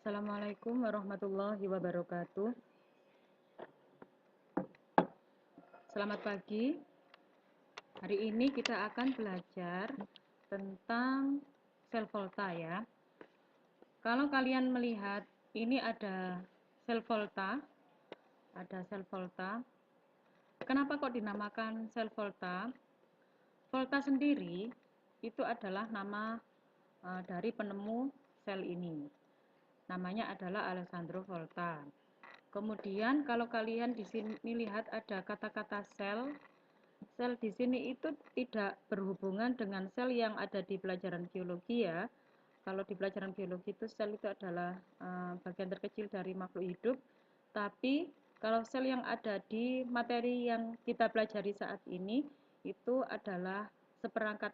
Assalamualaikum warahmatullahi wabarakatuh. Selamat pagi. Hari ini kita akan belajar tentang sel volta ya. Kalau kalian melihat ini ada sel volta, Kenapa kok dinamakan sel volta? Volta sendiri itu adalah nama dari penemu sel ini. Namanya adalah Alessandro Volta. Kemudian kalau kalian di sini lihat ada kata-kata sel di sini itu tidak berhubungan dengan sel yang ada di pelajaran biologi ya. Kalau di pelajaran biologi itu sel itu adalah bagian terkecil dari makhluk hidup. Tapi kalau sel yang ada di materi yang kita pelajari saat ini itu adalah seperangkat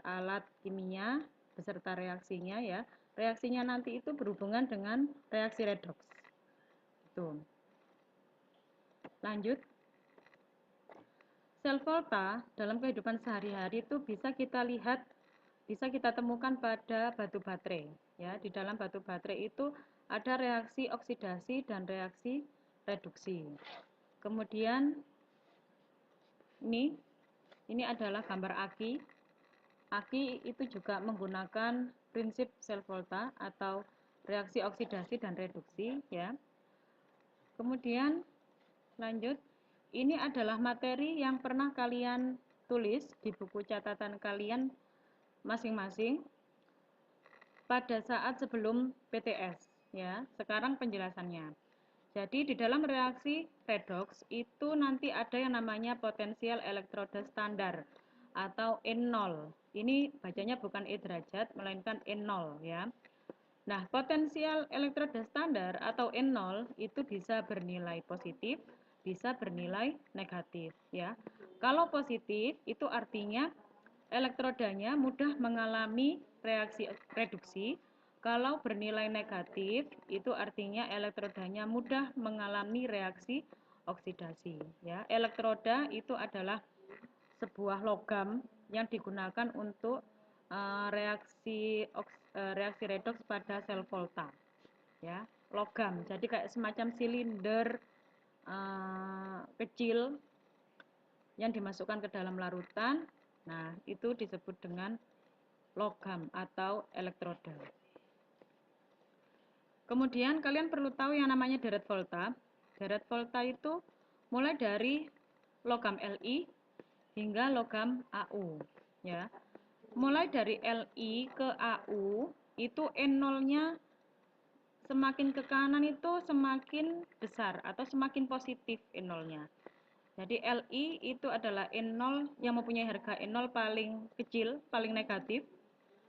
alat kimia beserta reaksinya ya. Reaksinya nanti itu berhubungan dengan reaksi redoks. Itu. Lanjut. Sel volta dalam kehidupan sehari-hari itu bisa kita lihat, bisa kita temukan pada batu baterai. Ya, di dalam batu baterai itu ada reaksi oksidasi dan reaksi reduksi. Kemudian ini adalah gambar aki. Aki itu juga menggunakan prinsip sel volta atau reaksi oksidasi dan reduksi ya. Kemudian lanjut, ini adalah materi yang pernah kalian tulis di buku catatan kalian masing-masing pada saat sebelum PTS ya. Sekarang penjelasannya. Jadi di dalam reaksi redoks itu nanti ada yang namanya potensial elektroda standar atau N0. Ini bacanya bukan E derajat melainkan N0 ya. Nah, potensial elektroda standar atau N0 itu bisa bernilai positif, bisa bernilai negatif ya. Kalau positif itu artinya elektrodanya mudah mengalami reaksi reduksi. Kalau bernilai negatif itu artinya elektrodanya mudah mengalami reaksi oksidasi ya. Elektroda itu adalah sebuah logam yang digunakan untuk reaksi redoks pada sel volta ya, logam. Jadi kayak semacam silinder kecil yang dimasukkan ke dalam larutan. Nah, itu disebut dengan logam atau elektroda. Kemudian kalian perlu tahu yang namanya deret volta. Deret volta itu mulai dari logam Li hingga logam Au ya. Mulai dari Li ke Au itu N0-nya semakin ke kanan itu semakin besar atau semakin positif N0-nya. Jadi Li itu adalah N0 yang mempunyai harga N0 paling kecil, paling negatif.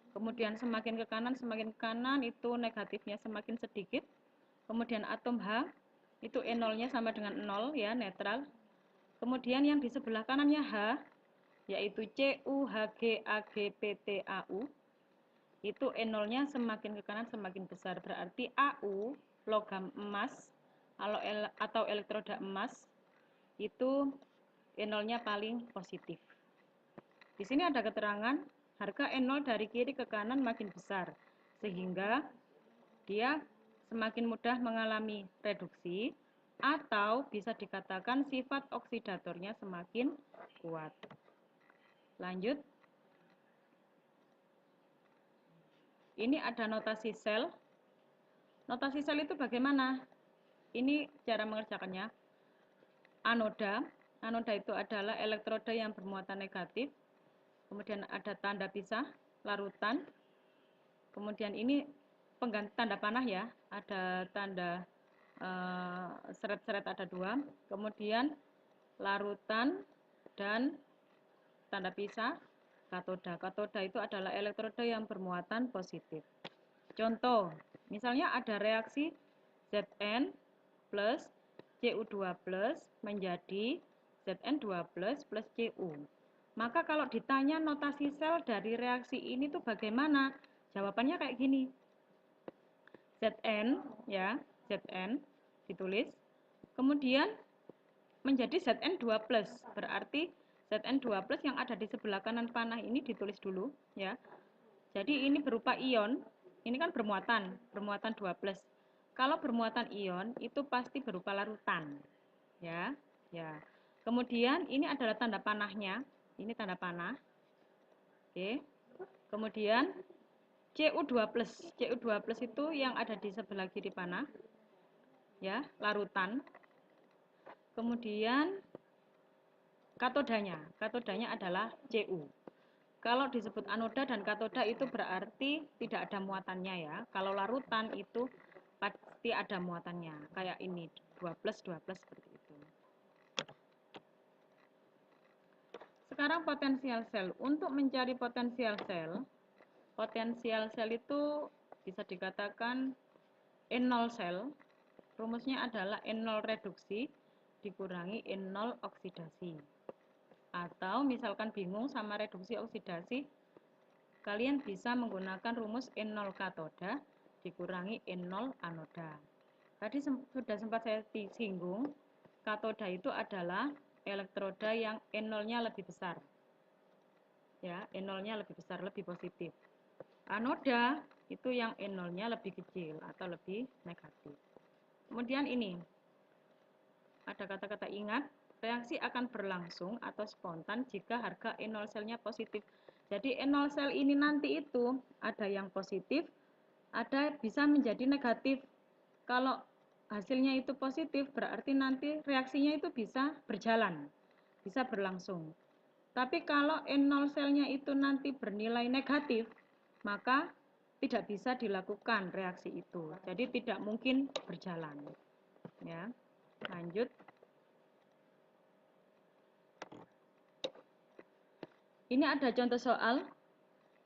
Kemudian semakin ke kanan itu negatifnya semakin sedikit. Kemudian atom H itu N0-nya sama dengan 0 ya, netral. Kemudian yang di sebelah kanannya H yaitu Cu, Hg, Ag, Pt, Au. Itu N0-nya semakin ke kanan semakin besar. Berarti Au, logam emas atau elektroda emas, itu N0-nya paling positif. Di sini ada keterangan harga N0 dari kiri ke kanan makin besar, sehingga dia semakin mudah mengalami reduksi, atau bisa dikatakan sifat oksidatornya semakin kuat. Lanjut. Ini ada notasi sel. Notasi sel itu bagaimana? Ini cara mengerjakannya. Anoda itu adalah elektroda yang bermuatan negatif. Kemudian ada tanda pisah, larutan. Kemudian ini pengganti tanda panah ya. Ada tanda seret-seret ada 2. Kemudian larutan dan tanda pisah katoda. Katoda itu adalah elektroda yang bermuatan positif. Contoh, misalnya ada reaksi Zn plus Cu2 plus menjadi Zn2 plus Cu. Maka kalau ditanya notasi sel dari reaksi ini tuh bagaimana? Jawabannya kayak gini. Zn ya, Zn ditulis. Kemudian menjadi Zn2 plus. Berarti Zn2 plus yang ada di sebelah kanan panah ini ditulis dulu ya. Jadi ini berupa ion. ini kan bermuatan 2+. Kalau bermuatan ion itu pasti berupa larutan, ya. Ya. Kemudian ini adalah tanda panahnya. Ini tanda panah. Oke. Kemudian Cu2+. Cu2+ itu yang ada di sebelah kiri panah. Ya, larutan. Kemudian katodanya. Katodanya adalah Cu. Kalau disebut anoda dan katoda itu berarti tidak ada muatannya ya. Kalau larutan itu pasti ada muatannya. Kayak ini 2+, seperti itu. Sekarang potensial sel. Untuk mencari potensial sel itu bisa dikatakan N0 sel. Rumusnya adalah N0 reduksi dikurangi N0 oksidasi. Atau misalkan bingung sama reduksi oksidasi, kalian bisa menggunakan rumus N0 katoda dikurangi N0 anoda. Tadi sudah sempat saya singgung, katoda itu adalah elektroda yang N0-nya lebih besar. Ya, N0-nya lebih besar, lebih positif. Anoda itu yang N0-nya lebih kecil atau lebih negatif. Kemudian ini, ada kata-kata ingat, reaksi akan berlangsung atau spontan jika harga N0 selnya positif. Jadi N0 sel ini nanti itu ada yang positif, ada bisa menjadi negatif. Kalau hasilnya itu positif berarti nanti reaksinya itu bisa berjalan, bisa berlangsung. Tapi kalau N0 selnya itu nanti bernilai negatif, maka tidak bisa dilakukan reaksi itu. Jadi tidak mungkin berjalan. Ya. Lanjut. Ini ada contoh soal.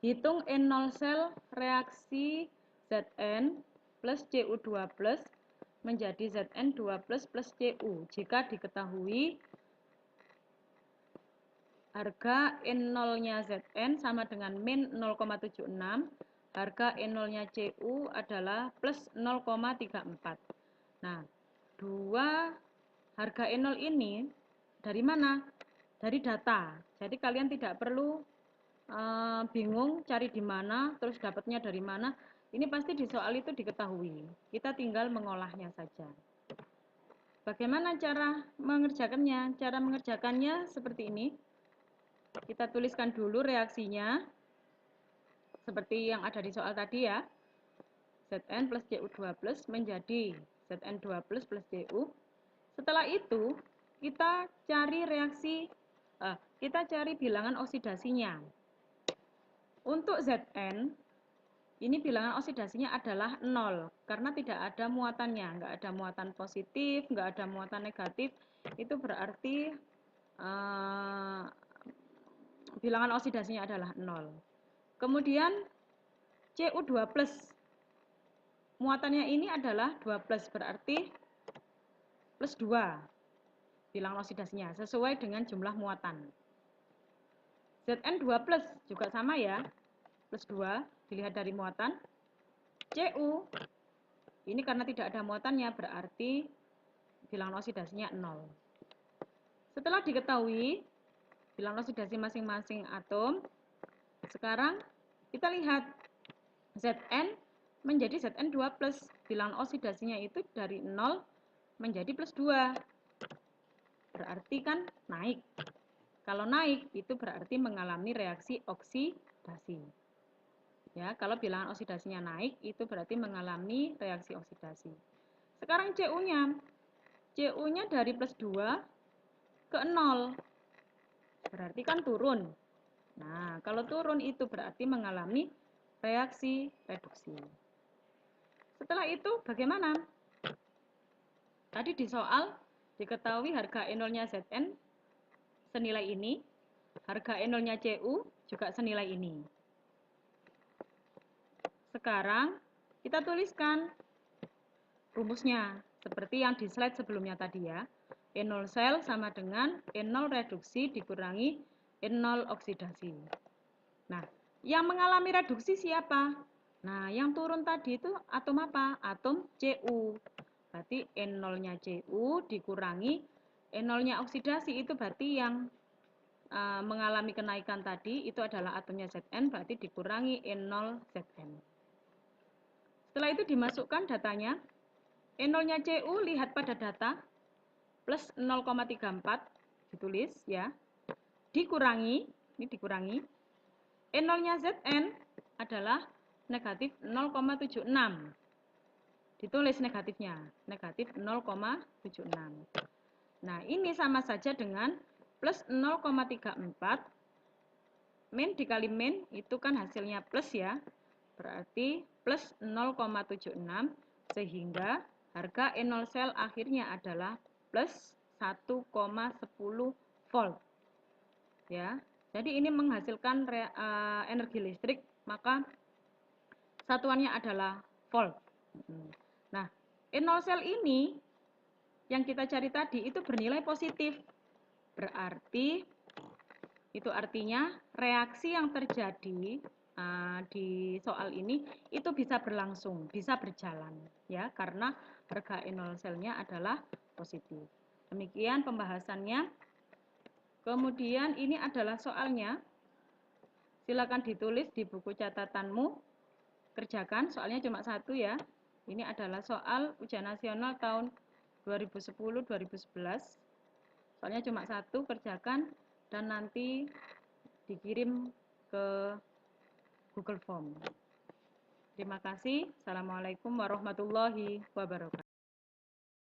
Hitung N0 sel reaksi Zn plus Cu2 plus menjadi Zn2 plus Cu jika diketahui harga N0-nya Zn sama dengan min 0,76, harga N0-nya Cu adalah plus 0,34. Nah, dua harga N0 ini dari mana? Dari data. Jadi kalian tidak perlu bingung cari di mana, terus dapatnya dari mana. Ini pasti di soal itu diketahui. Kita tinggal mengolahnya saja. Bagaimana cara mengerjakannya? Cara mengerjakannya seperti ini. Kita tuliskan dulu reaksinya. Seperti yang ada di soal tadi ya. Zn plus Cu2 plus menjadi Zn2 plus Cu. Setelah itu, kita cari kita cari bilangan oksidasinya. Untuk Zn, ini bilangan oksidasinya adalah 0, karena tidak ada muatannya, nggak ada muatan positif, nggak ada muatan negatif, itu berarti bilangan oksidasinya adalah 0. Kemudian Cu2+, muatannya ini adalah 2+, berarti plus 2 bilangan oksidasinya, sesuai dengan jumlah muatan. Zn2+ juga sama ya, plus 2, dilihat dari muatan. Cu, ini karena tidak ada muatannya, berarti bilangan oksidasinya 0. Setelah diketahui bilangan oksidasi masing-masing atom, sekarang kita lihat Zn menjadi Zn2+, bilangan oksidasinya itu dari 0 menjadi plus 2. Berarti kan naik. Kalau naik itu berarti mengalami reaksi oksidasi. Ya, kalau bilangan oksidasinya naik itu berarti mengalami reaksi oksidasi. Sekarang Cu-nya. Cu-nya dari plus 2 ke 0. Berarti kan turun. Nah, kalau turun itu berarti mengalami reaksi reduksi. Setelah itu bagaimana? Tadi di soal diketahui harga N0-nya Zn senilai ini, harga N0-nya Cu juga senilai ini. Sekarang kita tuliskan rumusnya seperti yang di slide sebelumnya tadi ya. N0 sel sama dengan N0 reduksi dikurangi N0 oksidasi. Nah, yang mengalami reduksi siapa? Nah, yang turun tadi itu atom apa? Atom Cu. Berarti N0-nya Cu dikurangi N0-nya oksidasi itu berarti yang mengalami kenaikan tadi itu adalah atomnya Zn, berarti dikurangi N0 Zn. Setelah itu dimasukkan datanya. E0-nya CU lihat pada data plus 0,34 ditulis ya. Dikurangi, ini dikurangi. E0-nya ZN adalah negatif 0,76. Ditulis negatifnya, negatif 0,76. Nah, ini sama saja dengan plus 0,34. Min dikali min itu kan hasilnya plus ya. Berarti plus 0,76 sehingga harga E0 sel akhirnya adalah plus 1,10 volt. Ya. Jadi ini menghasilkan energi listrik, maka satuannya adalah volt. Nah, E0 sel ini yang kita cari tadi itu bernilai positif. Berarti itu artinya reaksi yang terjadi di soal ini itu bisa berlangsung, bisa berjalan ya, karena harga E0 selnya adalah positif. Demikian pembahasannya. Kemudian ini adalah soalnya. Silakan ditulis di buku catatanmu. Kerjakan, soalnya cuma satu ya. Ini adalah soal ujian nasional tahun 2010-2011. Soalnya cuma satu, kerjakan dan nanti dikirim ke Google Form. Terima kasih. Assalamualaikum warahmatullahi wabarakatuh.